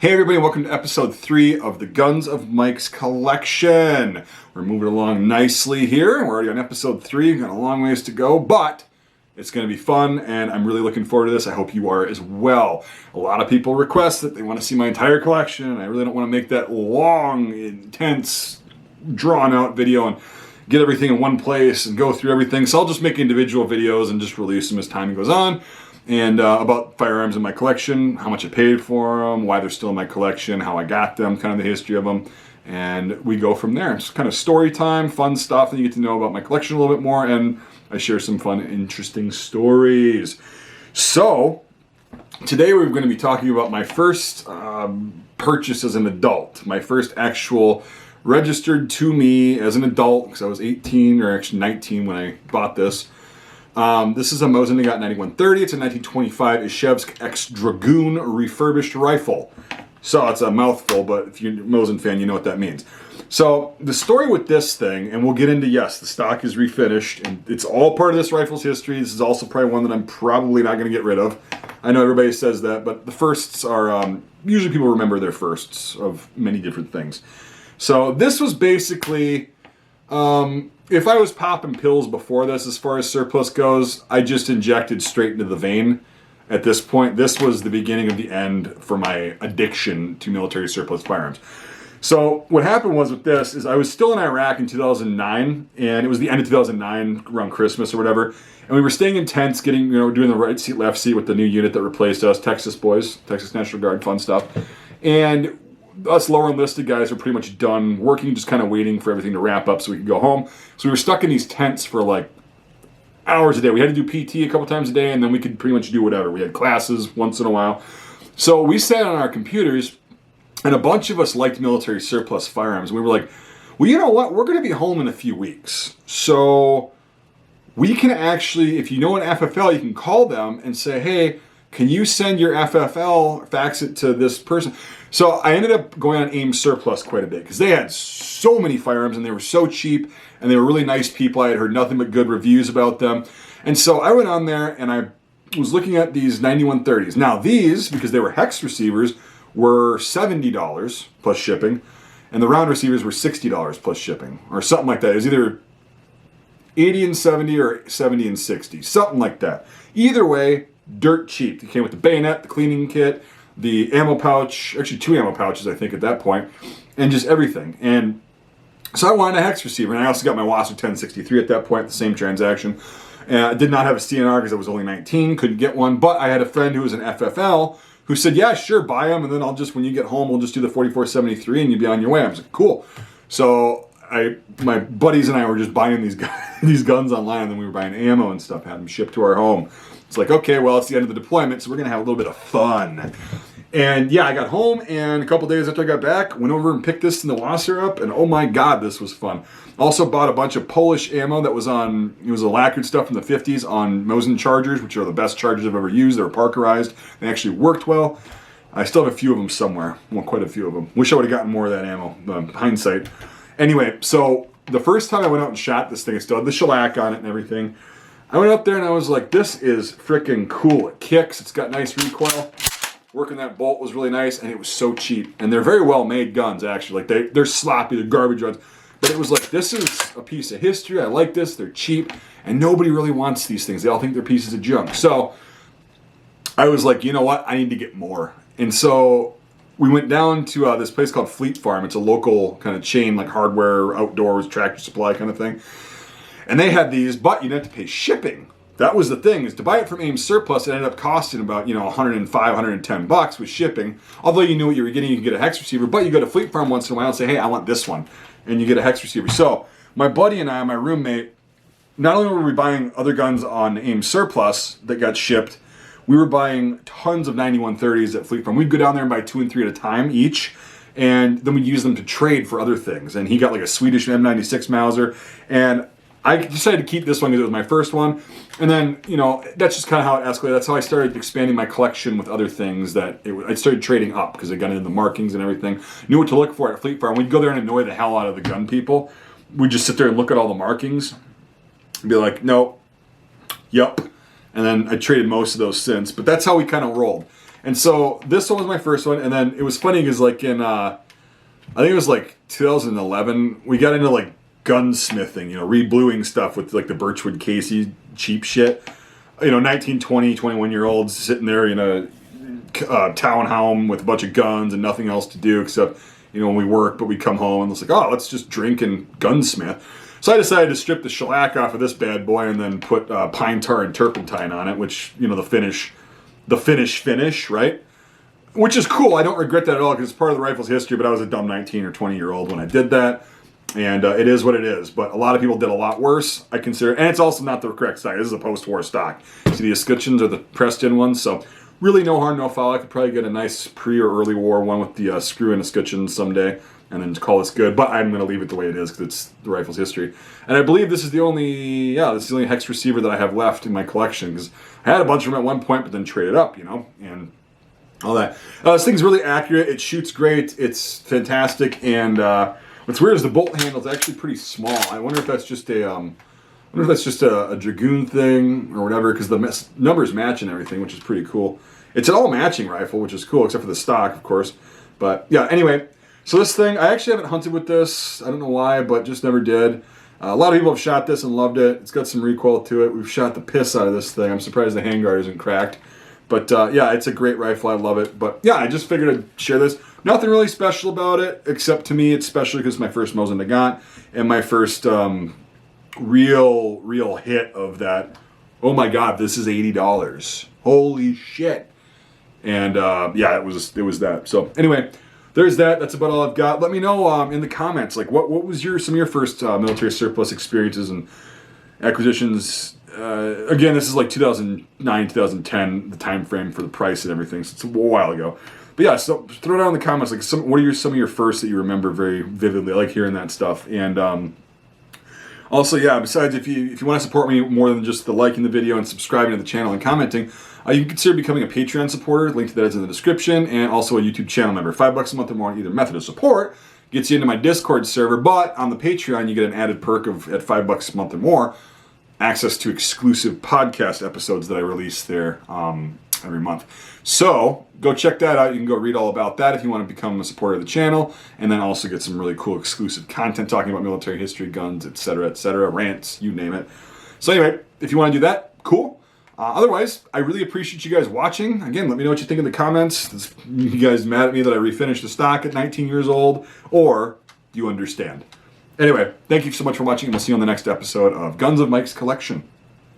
Hey everybody, welcome to episode 3 of the Guns of Mike's collection. We're moving along nicely here. We're already on episode 3, we've got a long ways to go, but it's going to be fun and I'm really looking forward to this. I hope you are as well. A lot of people request that they want to see my entire collection, and I really don't want to make that long, intense, drawn out video and get everything in one place and go through everything. So I'll just make individual videos and just release them as time goes on. And about firearms in my collection, how much I paid for them, why they're still in my collection, how I got them, kind of the history of them. And we go from there. It's kind of story time, fun stuff, and you get to know about my collection a little bit more, and I share some fun, interesting stories. So, today we're going to be talking about my first purchase as an adult. My first actual registered to me as an adult, because I was 18, or actually 19 when I bought this. This is a Mosin Nagant 9130. It's a 1925 Ishevsk Ex-Dragoon refurbished rifle. So it's a mouthful, but if you're a Mosin fan, you know what that means. So the story with this thing, and we'll get into, yes, the stock is refinished, and it's all part of this rifle's history. This is also probably one that I'm probably not going to get rid of. I know everybody says that, but the firsts are, usually people remember their firsts of many different things. So this was basically... if I was popping pills before this, as far as surplus goes, I just injected straight into the vein. At this point, this was the beginning of the end for my addiction to military surplus firearms. So what happened was with this is I was still in Iraq in 2009, and it was the end of 2009, around Christmas or whatever, and we were staying in tents, getting, doing the right seat, left seat with the new unit that replaced us, Texas boys, Texas National Guard, fun stuff. And us lower enlisted guys were pretty much done working, just kind of waiting for everything to wrap up so we could go home. So we were stuck in these tents for like hours a day. We had to do PT a couple times a day, and then we could pretty much do whatever. We had classes once in a while. So we sat on our computers, and a bunch of us liked military surplus firearms. We were like, well, you know what? We're going to be home in a few weeks. So we can actually, if you know an FFL, you can call them and say, hey, can you send your FFL, fax it to this person? So I ended up going on AIM Surplus quite a bit because they had so many firearms and they were so cheap and they were really nice people. I had heard nothing but good reviews about them. And so I went on there and I was looking at these 9130s. Now these, because they were hex receivers, were $70 plus shipping, and the round receivers were $60 plus shipping, or something like that. It was either 80 and 70 or 70 and 60, something like that. Either way, dirt cheap. It came with the bayonet, the cleaning kit, the ammo pouch, actually 2 ammo pouches I think at that point, and just everything. And so I wanted a hex receiver, and I also got my Wasser 1063 at that point, the same transaction. I did not have a CNR because I was only 19, couldn't get one, but I had a friend who was an FFL who said, yeah, sure, buy them, and then I'll just, when you get home, we'll just do the 4473 and you'll be on your way. I was like, cool. So my buddies and I were just buying these guns online, and then we were buying ammo and stuff, had them shipped to our home. It's like, okay, well, it's the end of the deployment, so we're going to have a little bit of fun. And yeah, I got home, and a couple days after I got back, went over and picked this in the Wasser up, and oh my God, this was fun. Also bought a bunch of Polish ammo that was on, it was a lacquered stuff from the 50s on Mosin chargers, which are the best chargers I've ever used. They were parkerized. They actually worked well. I still have a few of them somewhere. Well, quite a few of them. Wish I would have gotten more of that ammo, hindsight. Anyway, so the first time I went out and shot this thing, it still had the shellac on it and everything. I went up there and I was like, this is freaking cool. It kicks, it's got nice recoil. Working that bolt was really nice, and it was so cheap. And they're very well made guns, actually. Like they're sloppy, they're garbage guns. But it was like, this is a piece of history. I like this, they're cheap, and nobody really wants these things. They all think they're pieces of junk. So I was like, you know what? I need to get more. And so we went down to this place called Fleet Farm. It's a local kind of chain, like hardware, outdoors, tractor supply kind of thing. And they had these, but you had to pay shipping. That was the thing, is to buy it from AIM Surplus, it ended up costing about, $105, $110 with shipping. Although you knew what you were getting, you could get a hex receiver, but you go to Fleet Farm once in a while and say, hey, I want this one. And you get a hex receiver. So my buddy and I, my roommate, not only were we buying other guns on AIM Surplus that got shipped, we were buying tons of 9130s at Fleet Farm. We'd go down there and buy 2 and 3 at a time each, and then we'd use them to trade for other things. And he got like a Swedish M96 Mauser, and I decided to keep this one because it was my first one. And then, that's just kind of how it escalated. That's how I started expanding my collection with other things that I started trading up because I got into the markings and everything. Knew what to look for at Fleet Farm. We'd go there and annoy the hell out of the gun people. We'd just sit there and look at all the markings and be like, no, yep. And then I traded most of those since. But that's how we kind of rolled. And so this one was my first one, and then it was funny because like in I think it was like 2011, we got into like gunsmithing, rebluing stuff with like the Birchwood Casey cheap shit. 19, 20, 21-year-olds sitting there in a townhome with a bunch of guns and nothing else to do except, when we work, but we come home and it's like, oh, let's just drink and gunsmith. So I decided to strip the shellac off of this bad boy and then put pine tar and turpentine on it, which, the finish, right? Which is cool. I don't regret that at all because it's part of the rifle's history, but I was a dumb 19 or 20-year-old when I did that. And it is what it is. But a lot of people did a lot worse, I consider. And it's also not the correct stock. This is a post-war stock. See, the escutcheons are the pressed-in ones. So really no harm, no foul. I could probably get a nice pre- or early war one with the screw-in escutcheons someday and then call this good. But I'm going to leave it the way it is because it's the rifle's history. And I believe this is the only hex receiver that I have left in my collection because I had a bunch of them at one point but then traded up, and all that. This thing's really accurate. It shoots great. It's fantastic. And what's weird is the bolt handle is actually pretty small. I wonder if that's just a Dragoon thing or whatever, because the numbers match and everything, which is pretty cool. It's an all matching rifle, which is cool, except for the stock, of course. But yeah, anyway, so this thing, I actually haven't hunted with this. I don't know why, but just never did. A lot of people have shot this and loved it. It's got some recoil to it. We've shot the piss out of this thing. I'm surprised the handguard isn't cracked. But yeah, it's a great rifle. I love it. But yeah, I just figured I'd share this. Nothing really special about it, except to me, it's special because it's my first Mosin Nagant and my first real hit of that. Oh my God, this is $80. Holy shit! And yeah, it was that. So anyway, there's that. That's about all I've got. Let me know in the comments, like what was some of your first military surplus experiences and acquisitions. Again, this is like 2009, 2010, the time frame for the price and everything. So it's a while ago. But yeah, so throw it down in the comments. Like, what are some of your first that you remember very vividly? I like hearing that stuff. And also, yeah, besides, if you want to support me more than just the liking the video and subscribing to the channel and commenting, you can consider becoming a Patreon supporter. Link to that is in the description, and also a YouTube channel member. $5 a month or more on either method of support gets you into my Discord server. But on the Patreon, you get an added perk of at $5 a month or more, access to exclusive podcast episodes that I release there every month. So go check that out. You can go read all about that if you want to become a supporter of the channel, and then also get some really cool exclusive content talking about military history, guns, etc., rants, you name it. So anyway, if you want to do that, cool. Otherwise, I really appreciate you guys watching. Again, let me know what you think in the comments. You guys mad at me that I refinished the stock at 19 years old, or do you understand? Anyway, thank you so much for watching, and we'll see you on the next episode of Guns of Mike's Collection.